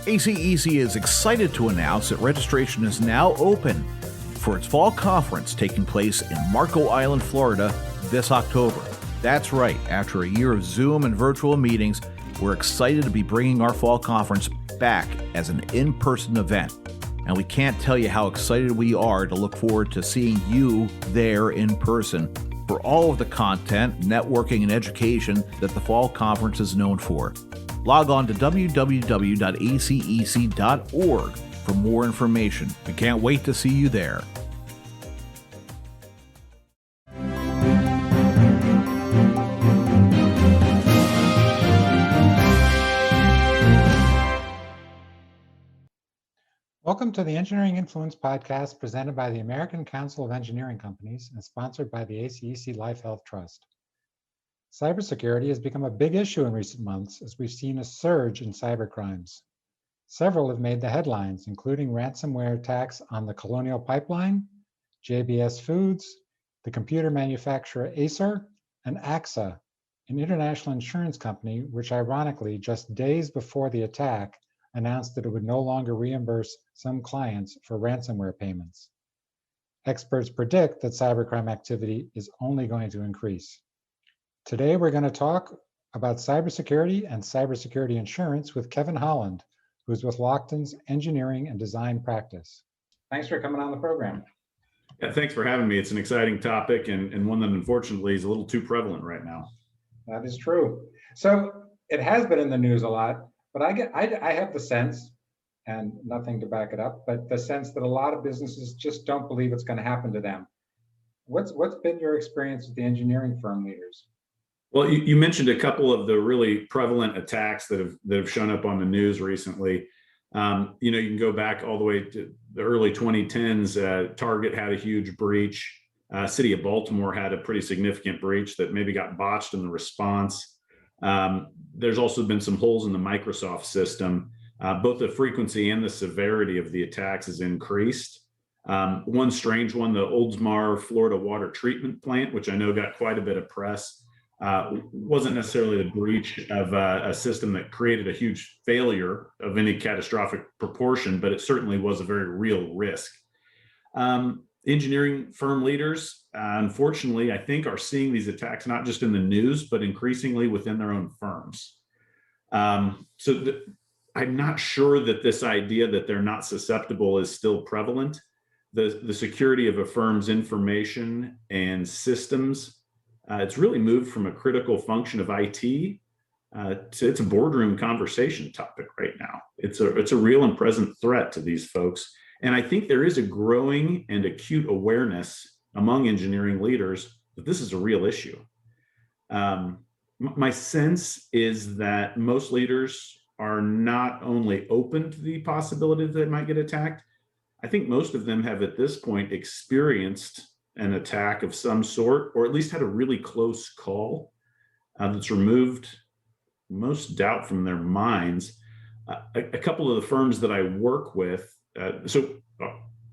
ACEC is excited to announce that registration is now open for its fall conference taking place in Marco Island, Florida this October. That's right, after a year of Zoom and virtual meetings, we're excited to be bringing our fall conference back as an in-person event. And we can't tell you how excited we are to look forward to seeing you there in person for all of the content, networking, and education that the fall conference is known for. Log on to www.acec.org for more information. We can't wait to see you there. Welcome to the Engineering Influence podcast presented by the American Council of Engineering Companies and sponsored by the ACEC Life Health Trust. Cybersecurity has become a big issue in recent months as we've seen a surge in cybercrimes. Several have made the headlines, including ransomware attacks on the Colonial Pipeline, JBS Foods, the computer manufacturer ACER, and AXA, an international insurance company which ironically just days before the attack announced that it would no longer reimburse some clients for ransomware payments. Experts predict that cybercrime activity is only going to increase. Today, we're going to talk about cybersecurity and cybersecurity insurance with Kevin Holland, who's with Lockton's engineering and design practice. Thanks for coming on the program. Yeah, thanks for having me. It's an exciting topic and one that unfortunately is a little too prevalent right now. That is true. So it has been in the news a lot, but I have the sense, and nothing to back it up, but the sense that a lot of businesses just don't believe it's going to happen to them. What's been your experience with the engineering firm leaders? Well, you mentioned a couple of the really prevalent attacks that have shown up on the news recently. You can go back all the way to the early 2010s. Target had a huge breach. City of Baltimore had a pretty significant breach that maybe got botched in the response. There's also been some holes in the Microsoft system. Both the frequency and the severity of the attacks has increased. One strange one, the Oldsmar, Florida water treatment plant, which I know got quite a bit of press, wasn't necessarily the breach of a system that created a huge failure of any catastrophic proportion, but it certainly was a very real risk. Engineering firm leaders, unfortunately, I think are seeing these attacks not just in the news, but increasingly within their own firms. I'm not sure that this idea that they're not susceptible is still prevalent. The security of a firm's information and systems, it's really moved from a critical function of IT to it's a boardroom conversation topic right now. It's a real and present threat to these folks. And I think there is a growing and acute awareness among engineering leaders that this is a real issue. My sense is that most leaders are not only open to the possibility that they might get attacked, I think most of them have at this point experienced an attack of some sort, or at least had a really close call that's removed most doubt from their minds. A couple of the firms that I work with,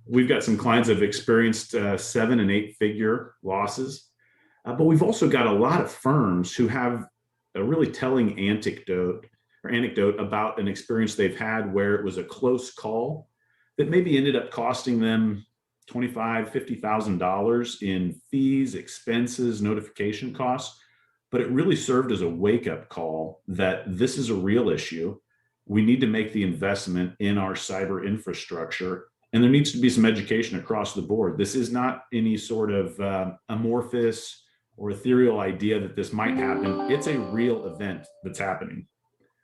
we've got some clients that have experienced 7- and 8-figure losses, but we've also got a lot of firms who have a really telling anecdote about an experience they've had where it was a close call that maybe ended up costing them $25,000, $50,000 in fees, expenses, notification costs, but it really served as a wake-up call that this is a real issue. We need to make the investment in our cyber infrastructure, and there needs to be some education across the board. This is not any sort of amorphous or ethereal idea that this might happen. It's a real event that's happening.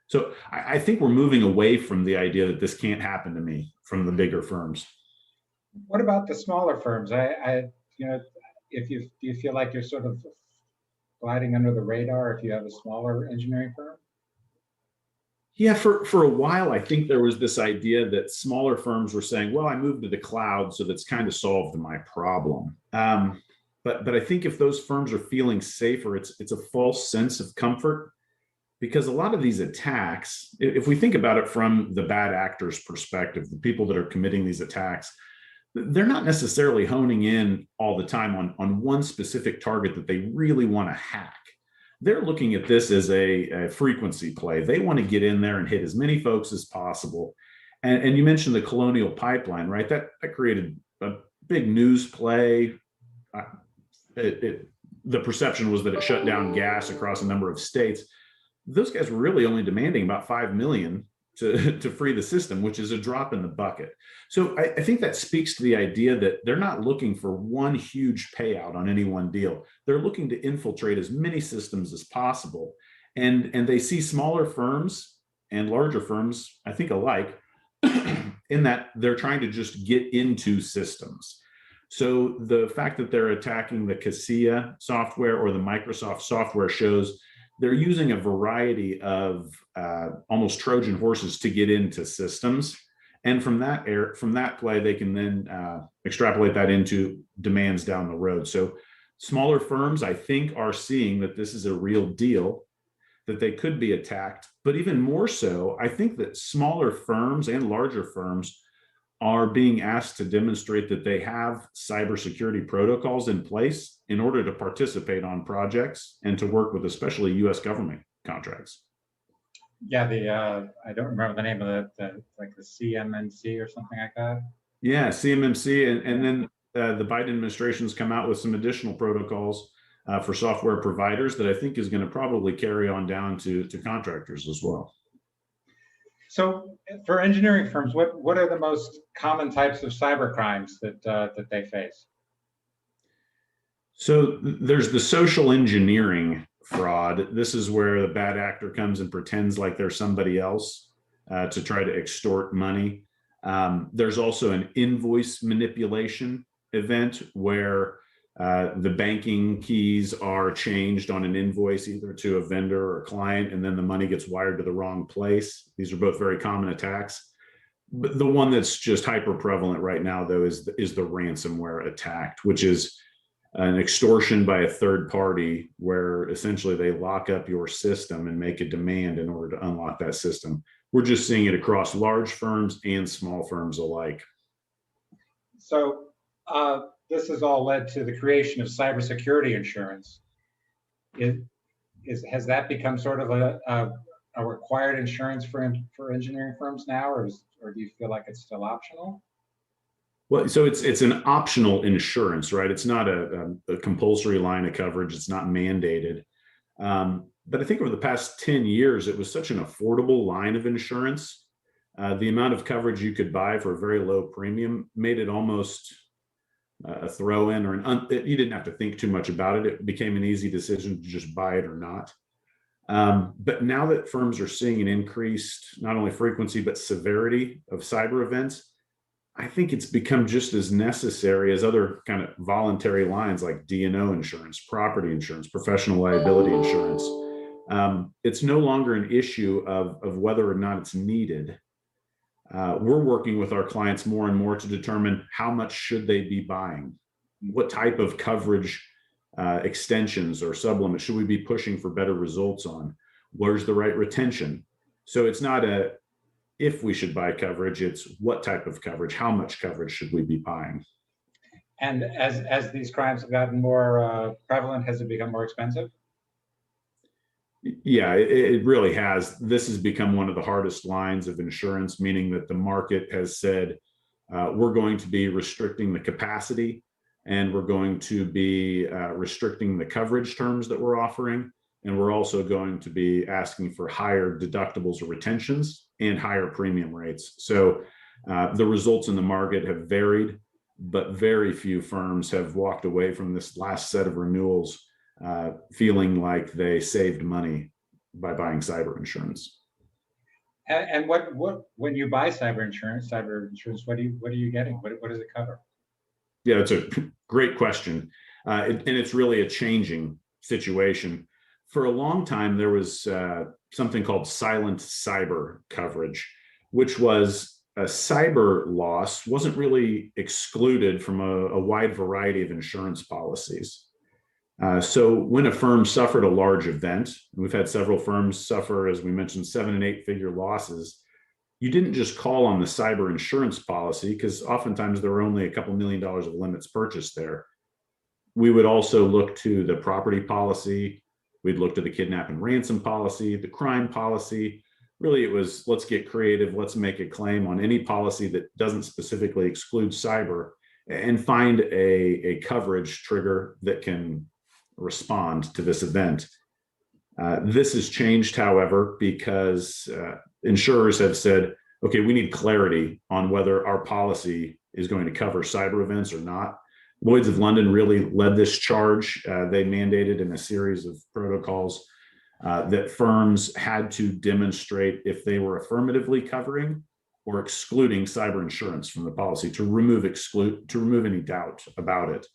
So I think we're moving away from the idea that this can't happen to me from the bigger firms. What about the smaller firms? Do you feel like you're sort of gliding under the radar if you have a smaller engineering firm? Yeah, for a while, I think there was this idea that smaller firms were saying, well, I moved to the cloud, so that's kind of solved my problem. But I think if those firms are feeling safer, it's a false sense of comfort, because a lot of these attacks, if we think about it from the bad actors' perspective, the people that are committing these attacks, they're not necessarily honing in all the time on one specific target that they really want to hack. they're looking at this as a frequency play. They want to get in there and hit as many folks as possible. And you mentioned the Colonial Pipeline, right? That created a big news play. The perception was that it shut down gas across a number of states. Those guys were really only demanding about 5 million to free the system, which is a drop in the bucket. So I think that speaks to the idea that they're not looking for one huge payout on any one deal. They're looking to infiltrate as many systems as possible. And they see smaller firms and larger firms, I think, alike, in that they're trying to just get into systems. So the fact that they're attacking the CASIA software or the Microsoft software shows they're using a variety of almost Trojan horses to get into systems. And from that play, they can then extrapolate that into demands down the road. So smaller firms, I think, are seeing that this is a real deal, that they could be attacked. But even more so, I think that smaller firms and larger firms are being asked to demonstrate that they have cybersecurity protocols in place in order to participate on projects and to work with especially US government contracts. Yeah, I don't remember the name of the CMMC or something like that. Yeah, CMMC, and then the Biden administration's come out with some additional protocols for software providers that I think is going to probably carry on down to contractors as well. So for engineering firms, what are the most common types of cyber crimes that they face? So there's the social engineering fraud. This is where the bad actor comes and pretends like they're somebody else to try to extort money. There's also an invoice manipulation event where the banking keys are changed on an invoice either to a vendor or a client, and then the money gets wired to the wrong place. These are both very common attacks. But the one that's just hyper prevalent right now, though, is the ransomware attack, which is an extortion by a third party where essentially they lock up your system and make a demand in order to unlock that system. We're just seeing it across large firms and small firms alike. So this has all led to the creation of cybersecurity insurance. Has that become sort of a required insurance for engineering firms now, or do you feel like it's still optional? Well, so it's an optional insurance, right? It's not a compulsory line of coverage. It's not mandated. But I think over the past 10 years, it was such an affordable line of insurance. The amount of coverage you could buy for a very low premium made it almost a throw-in, or you didn't have to think too much about it. It became an easy decision to just buy it or not. But now that firms are seeing an increased, not only frequency, but severity of cyber events, I think it's become just as necessary as other kind of voluntary lines like D&O insurance, property insurance, professional liability insurance. It's no longer an issue of whether or not it's needed. We're working with our clients more and more to determine how much should they be buying, what type of coverage extensions or sublimits should we be pushing for better results on, where's the right retention. So it's not a if we should buy coverage, it's what type of coverage, how much coverage should we be buying. And as these crimes have gotten more prevalent, has it become more expensive? Yeah, it really has. This has become one of the hardest lines of insurance, meaning that the market has said, we're going to be restricting the capacity, and we're going to be restricting the coverage terms that we're offering. And we're also going to be asking for higher deductibles or retentions and higher premium rates. So the results in the market have varied, but very few firms have walked away from this last set of renewals feeling like they saved money by buying cyber insurance. And what when you buy cyber insurance, what are you getting? What does it cover? Yeah, it's a great question, and it's really a changing situation. For a long time, there was something called silent cyber coverage, which was a cyber loss wasn't really excluded from a wide variety of insurance policies. So when a firm suffered a large event, we've had several firms suffer, as we mentioned, 7- and 8-figure losses, you didn't just call on the cyber insurance policy, because oftentimes there were only a couple $1 million of limits purchased there. We would also look to the property policy, We'd looked at the kidnap and ransom policy, the crime policy. Really, it was, let's get creative. Let's make a claim on any policy that doesn't specifically exclude cyber and find a coverage trigger that can respond to this event. This has changed, however, because insurers have said, okay, we need clarity on whether our policy is going to cover cyber events or not. Lloyd's of London really led this charge. They mandated in a series of protocols that firms had to demonstrate if they were affirmatively covering or excluding cyber insurance from the policy to remove any doubt about it.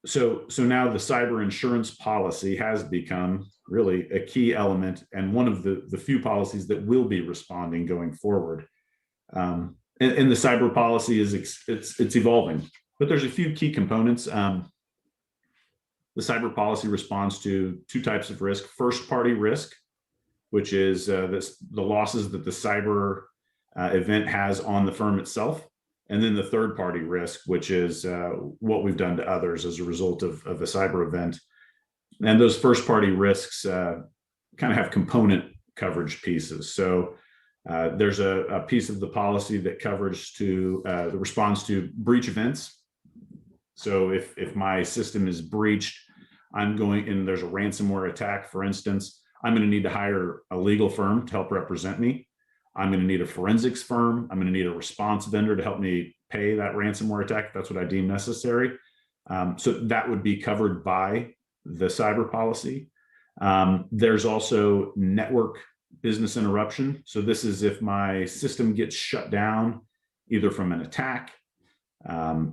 So now the cyber insurance policy has become really a key element and one of the few policies that will be responding going forward. And the cyber policy it's evolving, but there's a few key components. The cyber policy responds to two types of risk: first-party risk, which is the losses that the cyber event has on the firm itself, and then the third-party risk, which is what we've done to others as a result of a cyber event. And those first-party risks kind of have component coverage pieces. So there's a piece of the policy that that responds to breach events. So if my system is breached, and there's a ransomware attack, for instance, I'm going to need to hire a legal firm to help represent me. I'm going to need a forensics firm. I'm going to need a response vendor to help me pay that ransomware attack if that's what I deem necessary. So that would be covered by the cyber policy. There's also network business interruption. So this is if my system gets shut down, either from an attack,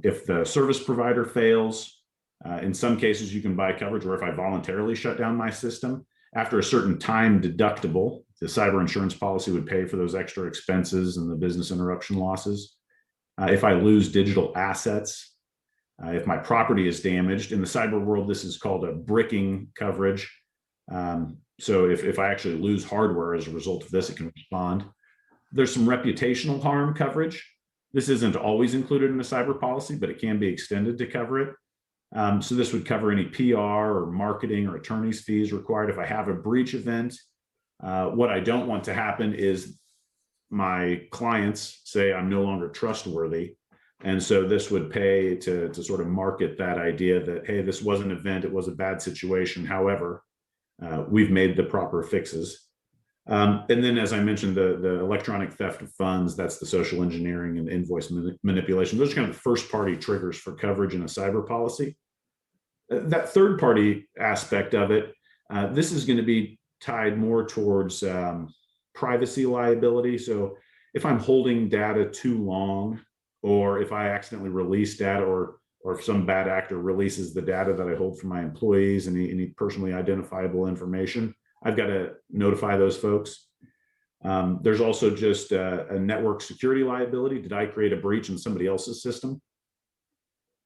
if the service provider fails. In some cases, you can buy coverage, or if I voluntarily shut down my system, after a certain time deductible, the cyber insurance policy would pay for those extra expenses and the business interruption losses. If I lose digital assets, if my property is damaged, in the cyber world, this is called a bricking coverage. So if I actually lose hardware as a result of this, it can respond. There's some reputational harm coverage. This isn't always included in the cyber policy, but it can be extended to cover it. So this would cover any PR or marketing or attorney's fees required if I have a breach event. What I don't want to happen is my clients say I'm no longer trustworthy. And so this would pay to sort of market that idea that, hey, this was an event, it was a bad situation. However, we've made the proper fixes. And then, as I mentioned, the electronic theft of funds, that's the social engineering and invoice manipulation. Those are kind of the first party triggers for coverage in a cyber policy. That third party aspect of it, this is going to be tied more towards privacy liability. So if I'm holding data too long, or if I accidentally release data, or if some bad actor releases the data that I hold for my employees and any personally identifiable information, I've got to notify those folks. There's also just a network security liability. Did I create a breach in somebody else's system?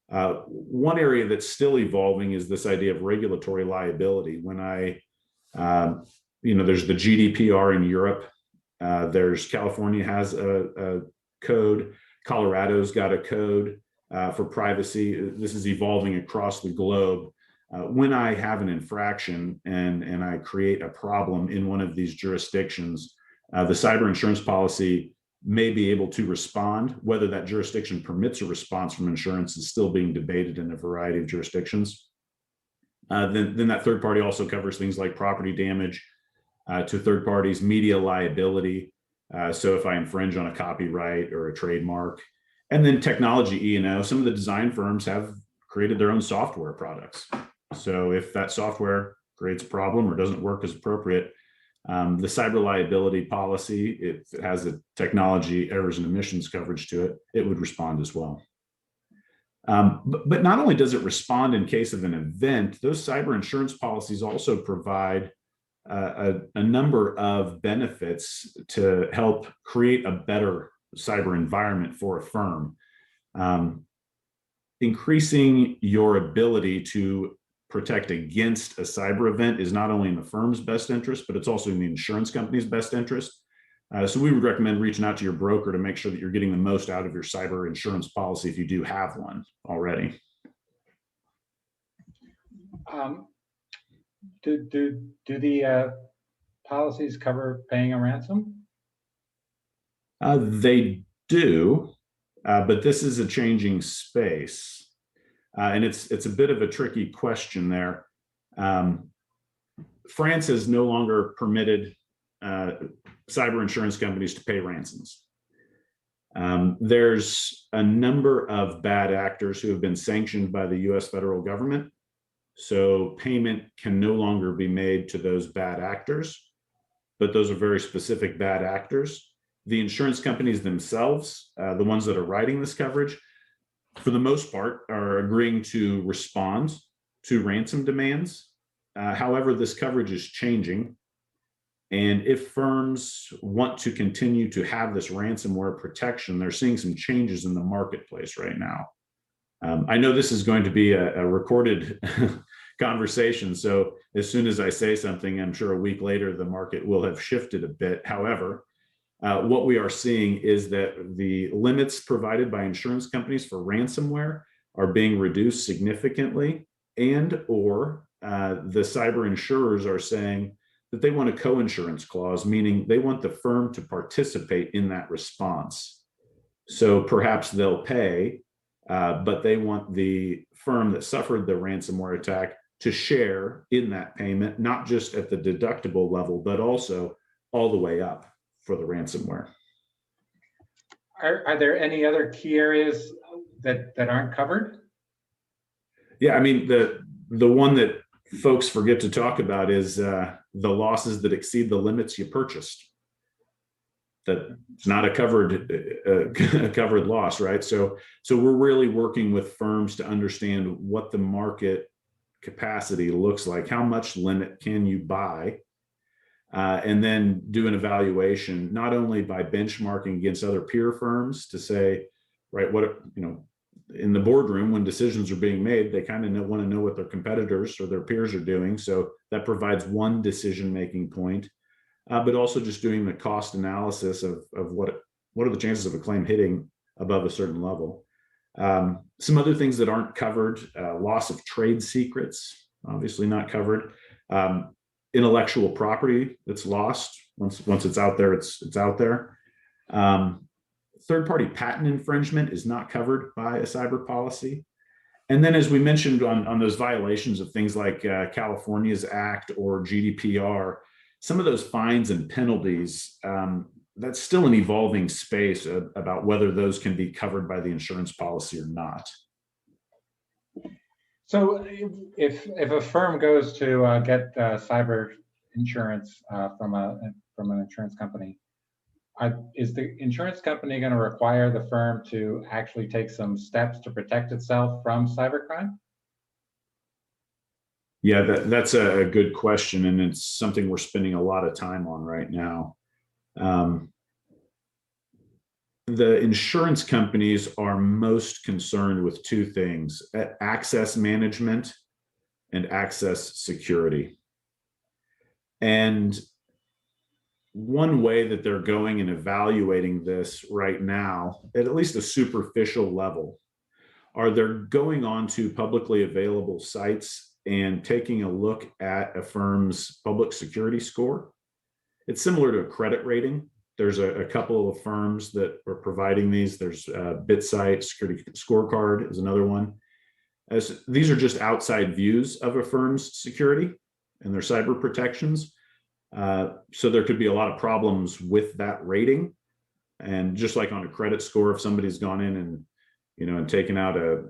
One area that's still evolving is this idea of regulatory liability. When there's the GDPR in Europe. There's California has a code. Colorado's got a code for privacy. This is evolving across the globe. When I have an infraction and I create a problem in one of these jurisdictions, the cyber insurance policy may be able to respond. Whether that jurisdiction permits a response from insurance is still being debated in a variety of jurisdictions. Then that third party also covers things like property damage to third parties, media liability. So if I infringe on a copyright or a trademark, and then technology E&O, some of the design firms have created their own software products. So if that software creates a problem or doesn't work as appropriate, the cyber liability policy, it has a technology errors and omissions coverage to it, it would respond as well. But not only does it respond in case of an event, those cyber insurance policies also provide a number of benefits to help create a better cyber environment for a firm. Increasing your ability to protect against a cyber event is not only in the firm's best interest, but it's also in the insurance company's best interest. So we would recommend reaching out to your broker to make sure that you're getting the most out of your cyber insurance policy if you do have one already. Do the policies cover paying a ransom? They do, but this is a changing space. And it's a bit of a tricky question there. France has no longer permitted cyber insurance companies to pay ransoms. There's a number of bad actors who have been sanctioned by the US federal government. So payment can no longer be made to those bad actors, but those are very specific bad actors. The insurance companies themselves, the ones that are writing this coverage, for the most part, are agreeing to respond to ransom demands. However, this coverage is changing. And if firms want to continue to have this ransomware protection, they're seeing some changes in the marketplace right now. I know this is going to be a recorded conversation. So as soon as I say something, I'm sure a week later, the market will have shifted a bit. However, what we are seeing is that the limits provided by insurance companies for ransomware are being reduced significantly, and or the cyber insurers are saying that they want a co-insurance clause, meaning they want the firm to participate in that response. So perhaps they'll pay, but they want the firm that suffered the ransomware attack to share in that payment, not just at the deductible level, but also all the way up for the ransomware. Are there any other key areas that aren't covered? Yeah, I mean, the one that folks forget to talk about is the losses that exceed the limits you purchased. That's not a covered loss, right? So we're really working with firms to understand what the market capacity looks like. How much limit can you buy? And then do an evaluation, not only by benchmarking against other peer firms to say, right, what, in the boardroom when decisions are being made, they kind of want to know what their competitors or their peers are doing. So that provides one decision-making point, but also just doing the cost analysis of what are the chances of a claim hitting above a certain level. Some other things that aren't covered, loss of trade secrets, obviously not covered. Intellectual property that's lost once it's out there, it's out there. Third-party patent infringement is not covered by a cyber policy. And then, as we mentioned on those violations of things like California's Act or GDPR, some of those fines and penalties, that's still an evolving space about whether those can be covered by the insurance policy or not. So if a firm goes to get cyber insurance from an insurance company, is the insurance company going to require the firm to actually take some steps to protect itself from cybercrime? Yeah, that's a good question, and it's something we're spending a lot of time on right now. The insurance companies are most concerned with two things: access management and access security. And one way that they're going and evaluating this right now, at least a superficial level, are they're going on to publicly available sites and taking a look at a firm's public security score. It's similar to a credit rating. There's a couple of firms that are providing these. There's BitSight, Security Scorecard is another one. These are just outside views of a firm's security and their cyber protections. So there could be a lot of problems with that rating. And just like on a credit score, if somebody's gone in and, and taken out a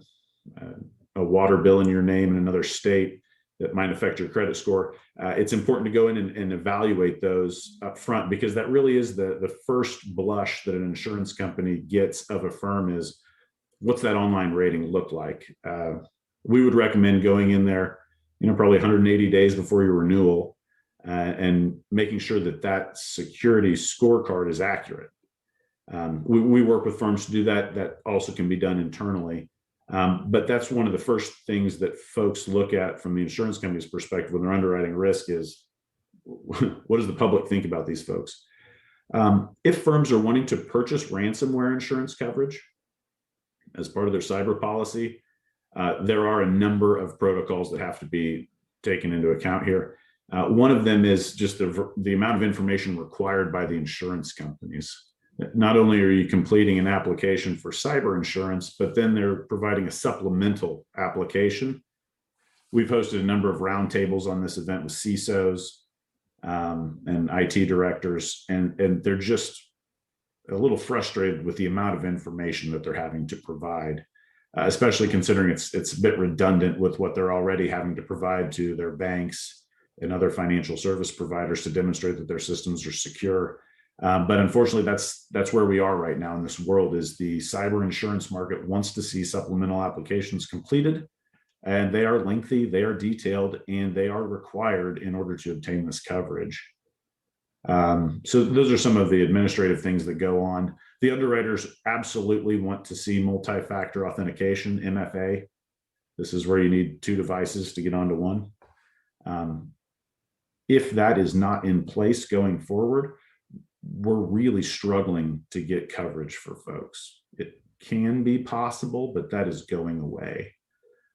water bill in your name in another state that might affect your credit score, it's important to go in and evaluate those up front, because that really is the first blush that an insurance company gets of a firm is, what's that online rating look like? We would recommend going in there, probably 180 days before your renewal, and making sure that security scorecard is accurate. We work with firms to do that. That also can be done internally. But that's one of the first things that folks look at from the insurance company's perspective when they're underwriting risk is, what does the public think about these folks? If firms are wanting to purchase ransomware insurance coverage as part of their cyber policy, there are a number of protocols that have to be taken into account here. One of them is just the amount of information required by the insurance companies. Not only are you completing an application for cyber insurance, but then they're providing a supplemental application. We've hosted a number of roundtables on this event with CISOs and IT directors, and they're just a little frustrated with the amount of information that they're having to provide, especially considering it's a bit redundant with what they're already having to provide to their banks and other financial service providers to demonstrate that their systems are secure. But unfortunately, that's where we are right now in this world. Is the cyber insurance market wants to see supplemental applications completed, and they are lengthy, they are detailed, and they are required in order to obtain this coverage. So those are some of the administrative things that go on. The underwriters absolutely want to see multi-factor authentication, MFA. This is where you need 2 devices to get onto one. If that is not in place going forward, we're really struggling to get coverage for folks. It can be possible, but that is going away.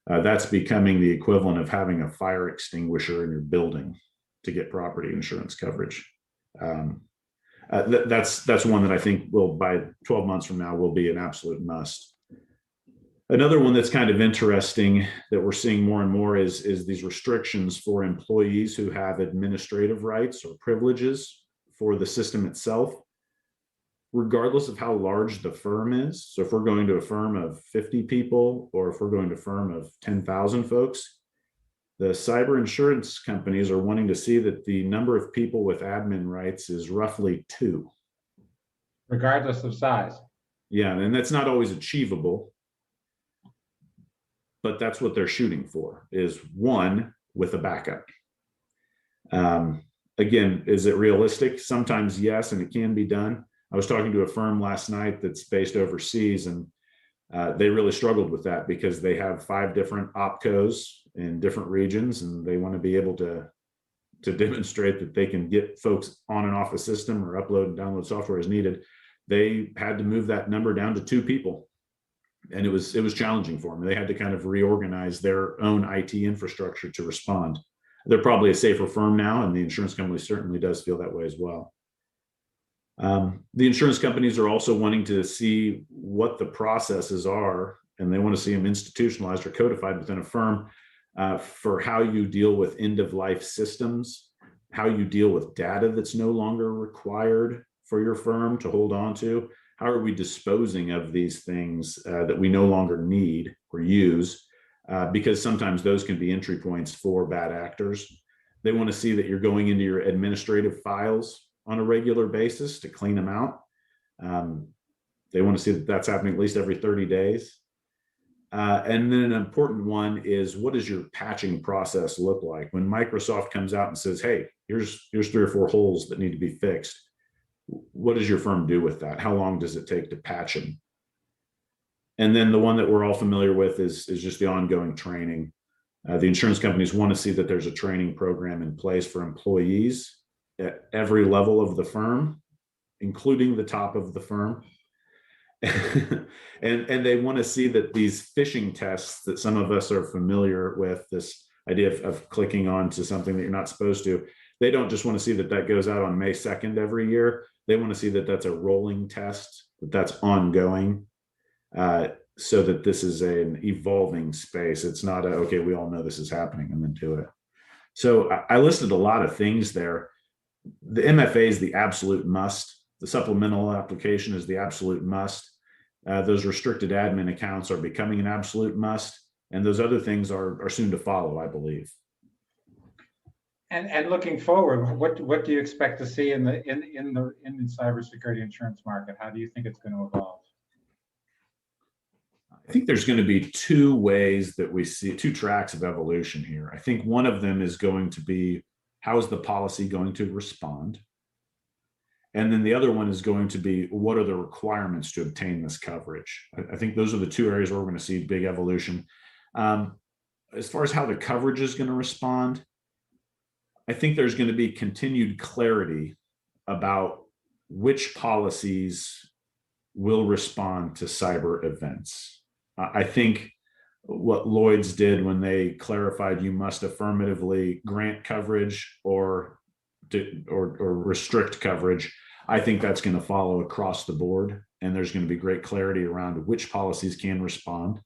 That's becoming the equivalent of having a fire extinguisher in your building to get property insurance coverage. That's one that I think will, by 12 months from now, will be an absolute must. Another one that's kind of interesting that we're seeing more and more is these restrictions for employees who have administrative rights or privileges for the system itself, regardless of how large the firm is. So if we're going to a firm of 50 people, or if we're going to a firm of 10,000 folks, the cyber insurance companies are wanting to see that the number of people with admin rights is roughly 2. Regardless of size. Yeah, and that's not always achievable, but that's what they're shooting for, is 1 with a backup. Again, is it realistic? Sometimes yes, and it can be done. I was talking to a firm last night that's based overseas, and they really struggled with that because they have 5 different opcos in different regions, and they want to be able to demonstrate that they can get folks on and off a system or upload and download software as needed. They had to move that number down to 2 people, and it was challenging for them. They had to kind of reorganize their own IT infrastructure to respond. They're probably a safer firm now, and the insurance company certainly does feel that way as well. The insurance companies are also wanting to see what the processes are, and they want to see them institutionalized or codified within a firm for how you deal with end-of-life systems, how you deal with data that's no longer required for your firm to hold on to. How are we disposing of these things that we no longer need or use? Because sometimes those can be entry points for bad actors. They want to see that you're going into your administrative files on a regular basis to clean them out. They want to see that that's happening at least every 30 days. And then an important one is, what does your patching process look like? When Microsoft comes out and says, hey, here's 3 or 4 holes that need to be fixed, what does your firm do with that? How long does it take to patch them? And then the one that we're all familiar with is just the ongoing training. The insurance companies want to see that there's a training program in place for employees at every level of the firm, including the top of the firm. and they want to see that these phishing tests that some of us are familiar with, this idea of clicking on to something that you're not supposed to, they don't just want to see that that goes out on May 2nd every year. They want to see that that's a rolling test, that that's ongoing, so that this is an evolving space. It's not a, okay, we all know this is happening and then do it. So I listed a lot of things there. The MFA is the absolute must. The supplemental application is the absolute must. Those restricted admin accounts are becoming an absolute must. And those other things are soon to follow, I believe. And looking forward, what do you expect to see in the cybersecurity insurance market? How do you think it's going to evolve? I think there's going to be 2 ways that we see, 2 tracks of evolution here. I think one of them is going to be, how is the policy going to respond? And then the other one is going to be, what are the requirements to obtain this coverage? I think those are the 2 areas where we're going to see big evolution. As far as how the coverage is going to respond, I think there's going to be continued clarity about which policies will respond to cyber events. I think what Lloyd's did when they clarified you must affirmatively grant coverage or restrict coverage. I think that's going to follow across the board, and there's going to be great clarity around which policies can respond.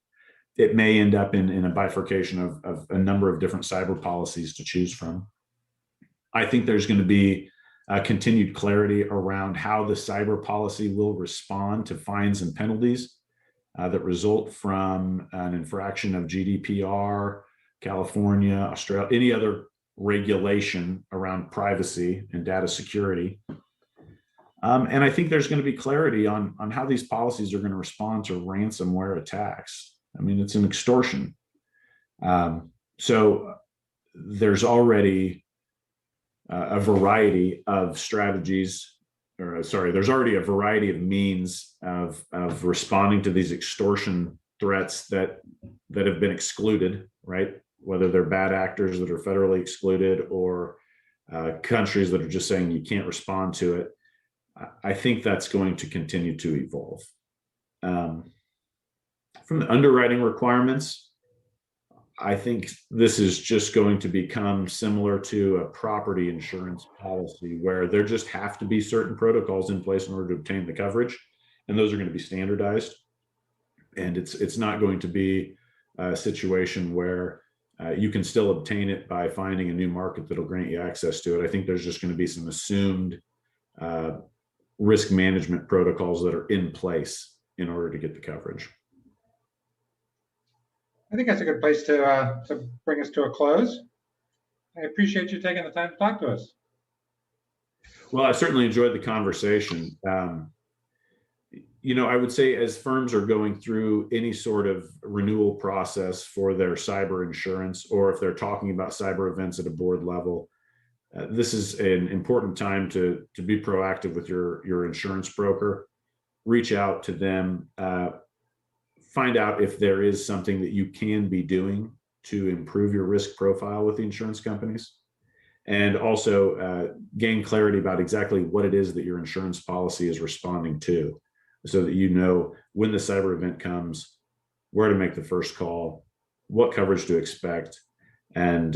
It may end up in a bifurcation of a number of different cyber policies to choose from. I think there's going to be continued clarity around how the cyber policy will respond to fines and penalties that result from an infraction of GDPR, California, Australia, any other regulation around privacy and data security. And I think there's going to be clarity on how these policies are going to respond to ransomware attacks. I mean, it's an extortion. So there's already a variety of strategies, there's already a variety of means of responding to these extortion threats that have been excluded, right? Whether they're bad actors that are federally excluded or countries that are just saying you can't respond to it. I think that's going to continue to evolve. From the underwriting requirements, I think this is just going to become similar to a property insurance policy where there just have to be certain protocols in place in order to obtain the coverage, and those are going to be standardized. And it's not going to be a situation where you can still obtain it by finding a new market that'll grant you access to it. I think there's just going to be some assumed risk management protocols that are in place in order to get the coverage. I think that's a good place to bring us to a close. I appreciate you taking the time to talk to us. Well, I certainly enjoyed the conversation. I would say as firms are going through any sort of renewal process for their cyber insurance, or if they're talking about cyber events at a board level, this is an important time to be proactive with your insurance broker. Reach out to them, find out if there is something that you can be doing to improve your risk profile with the insurance companies, and also gain clarity about exactly what it is that your insurance policy is responding to, so that you know when the cyber event comes, where to make the first call, what coverage to expect, and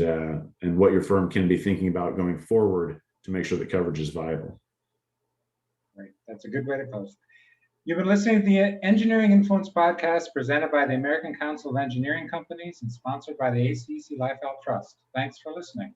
what your firm can be thinking about going forward to make sure that coverage is viable. Right, that's a good way to close. You've been listening to the Engineering Influence podcast presented by the American Council of Engineering Companies and sponsored by the ACEC Life Health Trust. Thanks for listening.